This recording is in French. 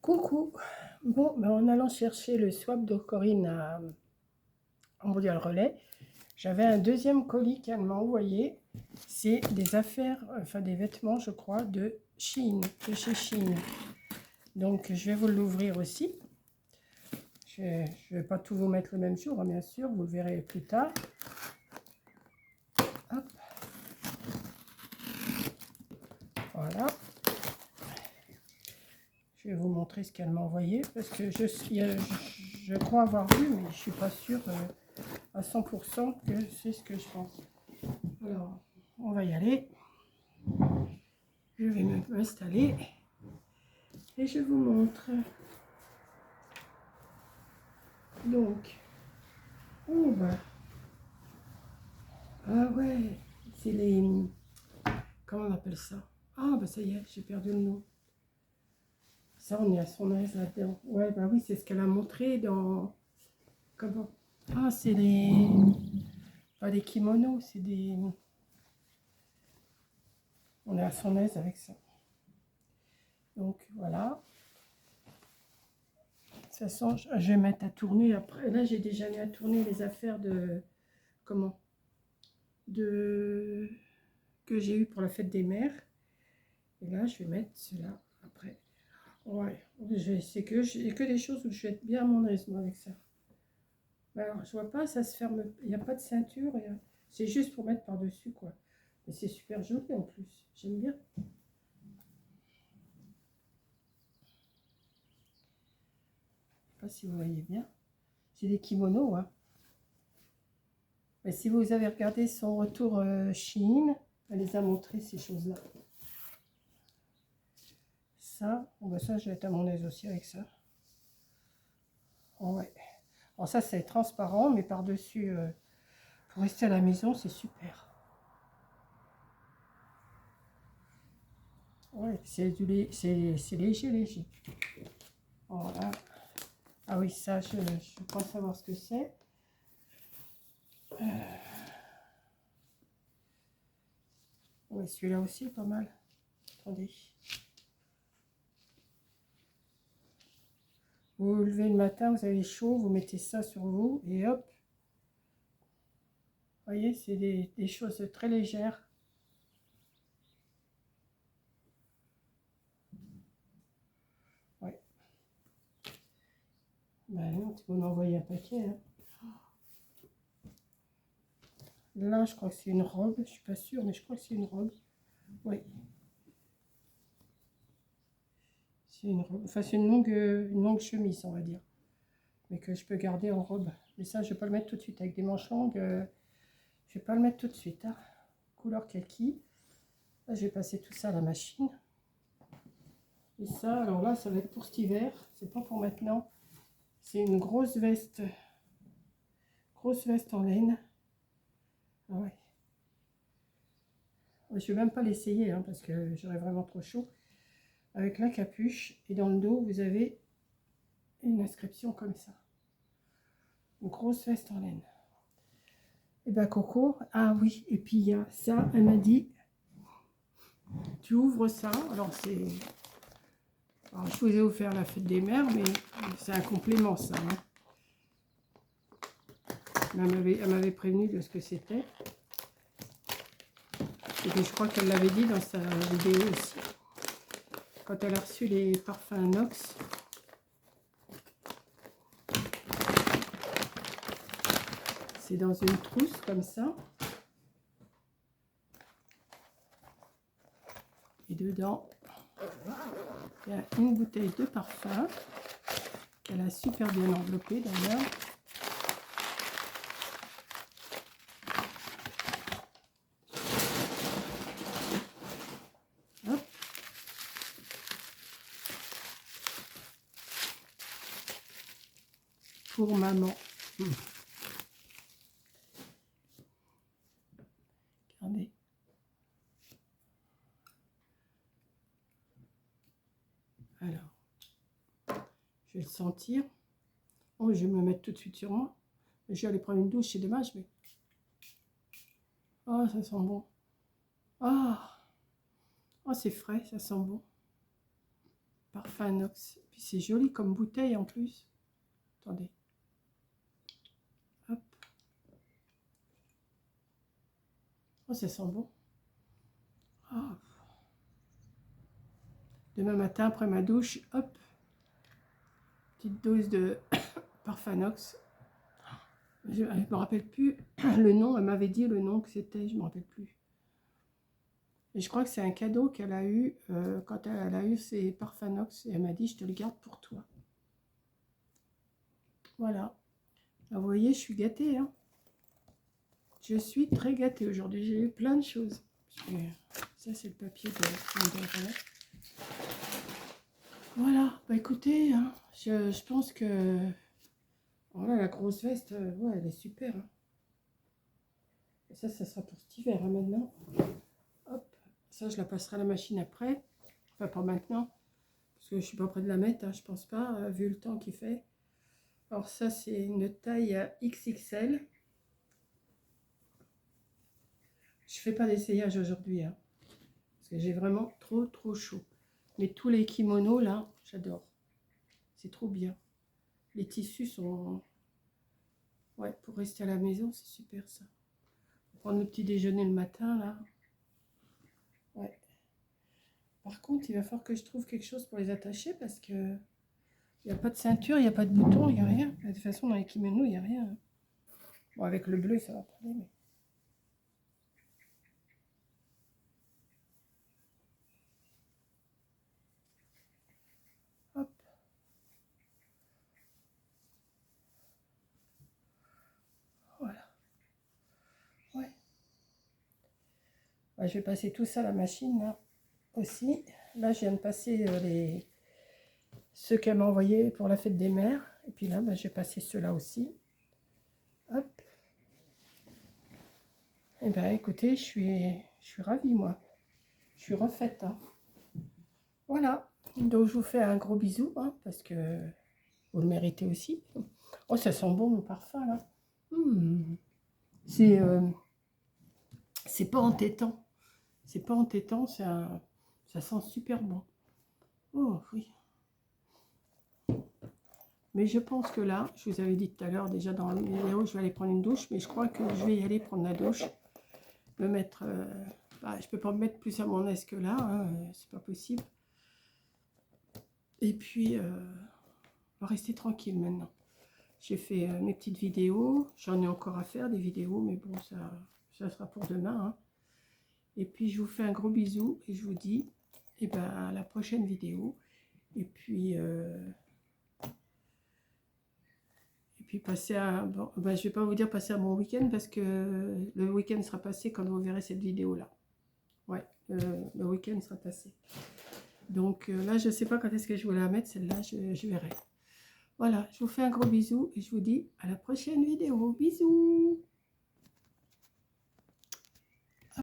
Coucou. Bon, ben en allant chercher le swap de Corinne à Mondial Relais, j'avais un deuxième colis qu'elle m'a envoyé. C'est des affaires, enfin des vêtements, je crois, de Shein, de chez Shein. Donc, je vais vous l'ouvrir aussi. Je ne vais pas tout vous mettre le même jour, hein, bien sûr, vous le verrez plus tard. Hop. Voilà. Je vais vous montrer ce qu'elle m'a envoyé parce que je crois avoir vu, mais je ne suis pas sûre à 100% que c'est ce que je pense. Alors, on va y aller. Je vais m'installer et je vous montre. Donc, oh bah, ah ouais, c'est les, comment on appelle ça? Ah bah ça y est, j'ai perdu le nom. Ça, on est à son aise là-dedans. Ouais, bah oui, c'est ce qu'elle a montré dans, comment? Ah, c'est les, pas des kimonos, c'est des, on est à son aise avec ça. Donc voilà. De toute façon, je vais mettre à tourner après. Là, j'ai déjà mis à tourner les affaires de, comment? De que j'ai eu pour la fête des mères. Et là, je vais mettre cela après. Ouais, c'est que des choses où je vais être bien à mon aise, moi, avec ça. Alors, je vois pas, ça se ferme. Il n'y a pas de ceinture. C'est juste pour mettre par-dessus, quoi. Mais c'est super joli en plus. J'aime bien. Je sais pas si vous voyez bien. C'est des kimonos, hein. Mais si vous avez regardé son retour Shein, elle les a montré ces choses-là. Ça, bon ben ça, je vais être à mon aise aussi avec ça. Ouais. Alors ça, c'est transparent, mais par-dessus, pour rester à la maison, c'est super. Ouais, c'est léger, léger. Voilà. Ah oui, ça, je pense savoir ce que c'est. Oui, celui-là aussi est pas mal. Attendez. Vous vous levez le matin, vous avez chaud, vous mettez ça sur vous et hop. Vous voyez, c'est des choses très légères. Ouais. Ben non, tu m'en envoyer un paquet. Hein. Là, je crois que c'est une robe. Je suis pas sûre, mais je crois que c'est une robe. Oui. C'est une robe. Enfin, c'est une longue chemise, on va dire. Mais que je peux garder en robe. Mais ça, je vais pas le mettre tout de suite. Avec des manches longues, je vais pas le mettre tout de suite. Hein. Couleur kaki. Là, je vais passer tout ça à la machine. Et ça, alors là, ça va être pour cet hiver. C'est pas pour maintenant. C'est une grosse veste en laine. Ah ouais. Je vais même pas l'essayer hein, parce que j'aurais vraiment trop chaud. Avec la capuche et dans le dos, vous avez une inscription comme ça. Une grosse veste en laine. Et ben Coco, ah oui, et puis il y a ça, elle m'a dit, tu ouvres ça, alors c'est, alors je vous ai offert la fête des mères, mais c'est un complément ça. Hein. Elle m'avait prévenu de ce que c'était. Et puis je crois qu'elle l'avait dit dans sa vidéo aussi. Quand elle a reçu les parfums Nox. C'est dans une trousse comme ça. Et dedans, il y a une bouteille de parfum qu'elle a super bien enveloppée d'ailleurs. Pour maman. Regardez. Alors, je vais le sentir. Oh, je vais me mettre tout de suite sur moi. Je vais aller prendre une douche, c'est dommage, mais... Oh, ça sent bon. Ah, oh, c'est frais, ça sent bon. Parfum inox. Puis c'est joli comme bouteille en plus. Attendez. Hop. Oh, ça sent bon. Oh. Demain matin, après ma douche, hop. Petite dose de parfum inox. Je ne me rappelle plus le nom. Elle m'avait dit le nom que c'était. Je ne me rappelle plus. Et je crois que c'est un cadeau qu'elle a eu quand elle a eu ses parfums inox. Et elle m'a dit, je te le garde pour toi. Voilà. Vous voyez, je suis gâtée. Hein. Je suis très gâtée aujourd'hui. J'ai eu plein de choses. Ça, c'est le papier de... Voilà. Bah écoutez, hein, je pense que... Voilà, la grosse veste, ouais, elle est super. Hein. Et ça sera pour cet hiver, hein, maintenant. Hop. Ça, je la passerai à la machine après. Enfin, pas maintenant. Parce que je suis pas près de la mettre, hein, je pense pas, vu le temps qu'il fait. Alors ça, c'est une taille XXL. Je fais pas d'essayage aujourd'hui, hein, parce que j'ai vraiment trop chaud. Mais tous les kimonos, là, j'adore. C'est trop bien. Les tissus sont... Ouais, pour rester à la maison, c'est super ça. Pour prendre le petit déjeuner le matin, là. Ouais. Par contre, il va falloir que je trouve quelque chose pour les attacher, parce que... Il n'y a pas de ceinture, il n'y a pas de bouton, il n'y a rien. De toute façon, dans les kimonos, il n'y a rien. Bon, avec le bleu, ça va parler, mais... Hop. Voilà. Ouais. Ouais, je vais passer tout ça à la machine, là, aussi. Là, je viens de passer ceux qu'elle m'a envoyés pour la fête des mères. Et puis là, bah, j'ai passé ceux-là aussi. Hop. Et bien, écoutez, je suis ravie, moi. Je suis refaite. Hein. Voilà. Donc, je vous fais un gros bisou, hein, parce que vous le méritez aussi. Oh, ça sent bon, mon parfum, là. C'est pas entêtant. C'est pas entêtant, ça sent super bon. Oh, oui. Mais je pense que là, je vous avais dit tout à l'heure, déjà dans la vidéo, je vais aller prendre une douche, mais je crois que je vais y aller prendre la douche. Me mettre... je peux pas me mettre plus à mon aise que là, hein, c'est pas possible. Et puis, on va rester tranquille maintenant. J'ai fait mes petites vidéos, j'en ai encore à faire des vidéos, mais bon, ça sera pour demain. Hein. Et puis, je vous fais un gros bisou et je vous dis à la prochaine vidéo. Et puis passer à... Bon, je ne vais pas vous dire passer un bon week-end parce que le week-end sera passé quand vous verrez cette vidéo-là. Ouais, le week-end sera passé. Donc là, je ne sais pas quand est-ce que je vais la mettre, celle-là, je verrai. Voilà, je vous fais un gros bisou et je vous dis à la prochaine vidéo. Bisous!